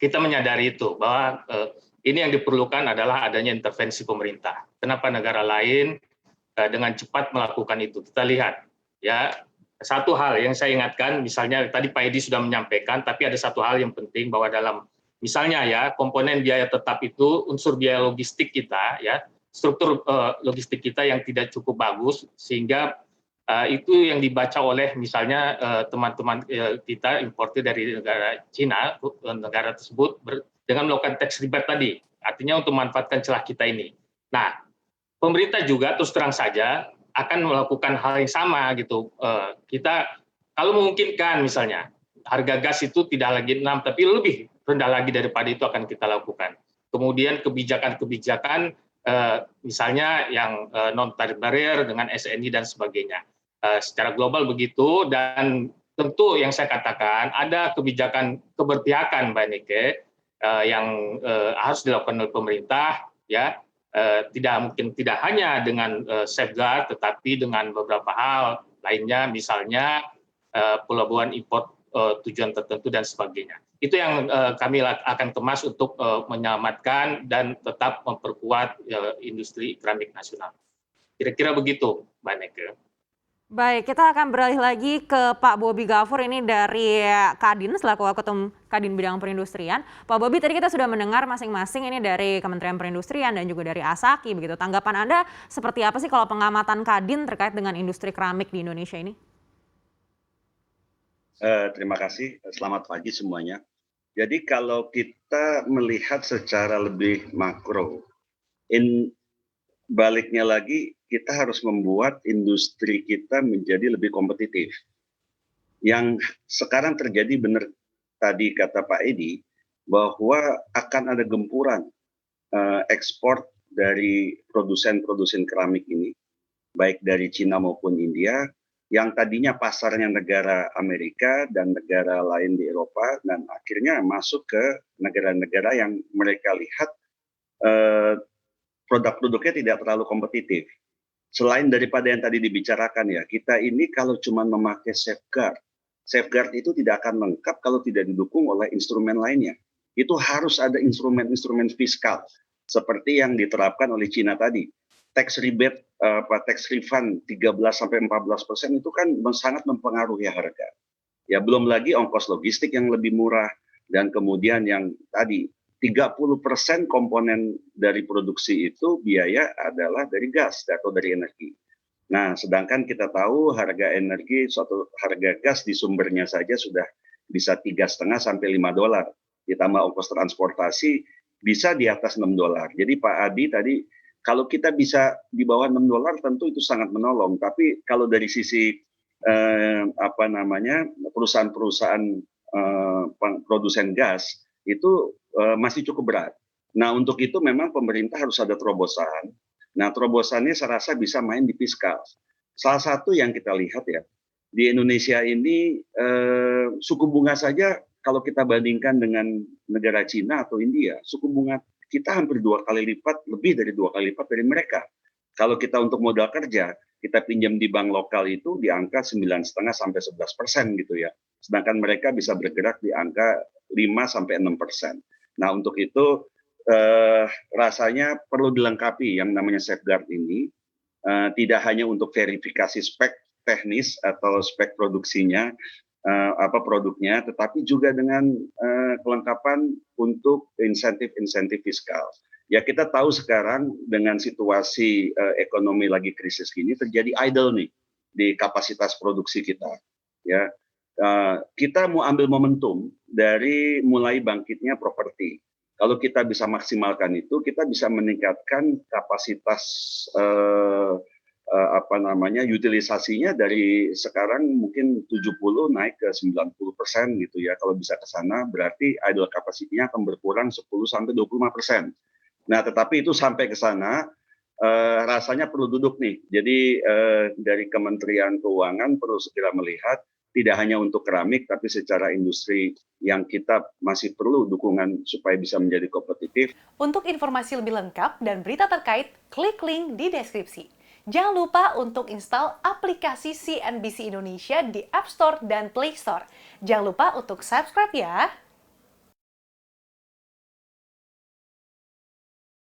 kita menyadari itu bahwa ini yang diperlukan adalah adanya intervensi pemerintah. Kenapa negara lain dengan cepat melakukan itu? Kita lihat ya, satu hal yang saya ingatkan, misalnya tadi Pak Edi sudah menyampaikan, tapi ada satu hal yang penting bahwa dalam misalnya ya komponen biaya tetap itu unsur biaya logistik kita ya, struktur logistik kita yang tidak cukup bagus sehingga itu yang dibaca oleh misalnya teman-teman kita importir dari negara Cina, negara tersebut dengan melakukan tax rebate tadi, artinya untuk memanfaatkan celah kita ini. Nah, pemerintah juga terus terang saja akan melakukan hal yang sama gitu. Kita kalau memungkinkan misalnya harga gas itu tidak lagi 6 tapi lebih rendah lagi daripada itu akan kita lakukan. Kemudian kebijakan-kebijakan misalnya yang non tarif barrier dengan SNI dan sebagainya. Secara global begitu, dan tentu yang saya katakan ada kebijakan keberpihakan Mbak Nike yang harus dilakukan oleh pemerintah ya. Tidak hanya dengan safeguard tetapi dengan beberapa hal lainnya, misalnya pelabuhan import tujuan tertentu dan sebagainya. Itu yang kami akan kemas untuk menyelamatkan dan tetap memperkuat industri keramik nasional. Kira-kira begitu, Mbak Neke. Baik, kita akan beralih lagi ke Pak Bobi Gafur ini dari Kadin selaku Waketum Kadin Bidang Perindustrian. Pak Bobi, tadi kita sudah mendengar masing-masing ini dari Kementerian Perindustrian dan juga dari Asaki begitu. Tanggapan Anda seperti apa sih kalau pengamatan Kadin terkait dengan industri keramik di Indonesia ini? Terima kasih, selamat pagi semuanya. Jadi kalau kita melihat secara lebih makro, baliknya lagi kita harus membuat industri kita menjadi lebih kompetitif. Yang sekarang terjadi benar tadi kata Pak Edi, bahwa akan ada gempuran ekspor dari produsen-produsen keramik ini, baik dari Cina maupun India, yang tadinya pasarnya negara Amerika dan negara lain di Eropa, dan akhirnya masuk ke negara-negara yang mereka lihat produk-produknya tidak terlalu kompetitif. Selain daripada yang tadi dibicarakan ya, kita ini kalau cuma memakai safeguard itu tidak akan lengkap kalau tidak didukung oleh instrumen lainnya. Itu harus ada instrumen-instrumen fiskal seperti yang diterapkan oleh Cina tadi. Tax rebate, tax refund 13-14% itu kan sangat mempengaruhi harga. Ya belum lagi ongkos logistik yang lebih murah, dan kemudian yang tadi 30% komponen dari produksi itu biaya adalah dari gas atau dari energi. Nah, sedangkan kita tahu harga energi, suatu harga gas di sumbernya saja sudah bisa $3,5 sampai $5. Ditambah ongkos transportasi bisa di atas $6. Jadi Pak Adi tadi, kalau kita bisa di bawah $6 tentu itu sangat menolong. Tapi kalau dari sisi perusahaan-perusahaan produsen gas itu masih cukup berat. Nah, untuk itu memang pemerintah harus ada terobosan. Nah, terobosannya saya rasa bisa main di fiskal. Salah satu yang kita lihat ya, di Indonesia ini suku bunga saja kalau kita bandingkan dengan negara Cina atau India, suku bunga kita hampir 2 kali lipat, lebih dari 2 kali lipat dari mereka. Kalau kita untuk modal kerja, kita pinjam di bank lokal itu di angka 9,5 sampai 11% gitu ya. Sedangkan mereka bisa bergerak di angka 5-6%. Nah, untuk itu rasanya perlu dilengkapi yang namanya safeguard ini, tidak hanya untuk verifikasi spek teknis atau spek produksinya, produknya, tetapi juga dengan kelengkapan untuk insentif-insentif fiskal. Ya kita tahu sekarang dengan situasi ekonomi lagi krisis gini terjadi idle nih di kapasitas produksi kita. Ya, kita mau ambil momentum dari mulai bangkitnya properti. Kalau kita bisa maksimalkan itu, kita bisa meningkatkan kapasitas utilisasinya dari sekarang mungkin 70 naik ke 90% gitu ya. Kalau bisa ke sana berarti idle capacity-nya akan berkurang 10-25%. Nah, tetapi itu sampai ke sana rasanya perlu duduk nih. Jadi dari Kementerian Keuangan perlu segera melihat tidak hanya untuk keramik, tapi secara industri yang kita masih perlu dukungan supaya bisa menjadi kompetitif. Untuk informasi lebih lengkap dan berita terkait, klik link di deskripsi. Jangan lupa untuk install aplikasi CNBC Indonesia di App Store dan Play Store. Jangan lupa untuk subscribe ya.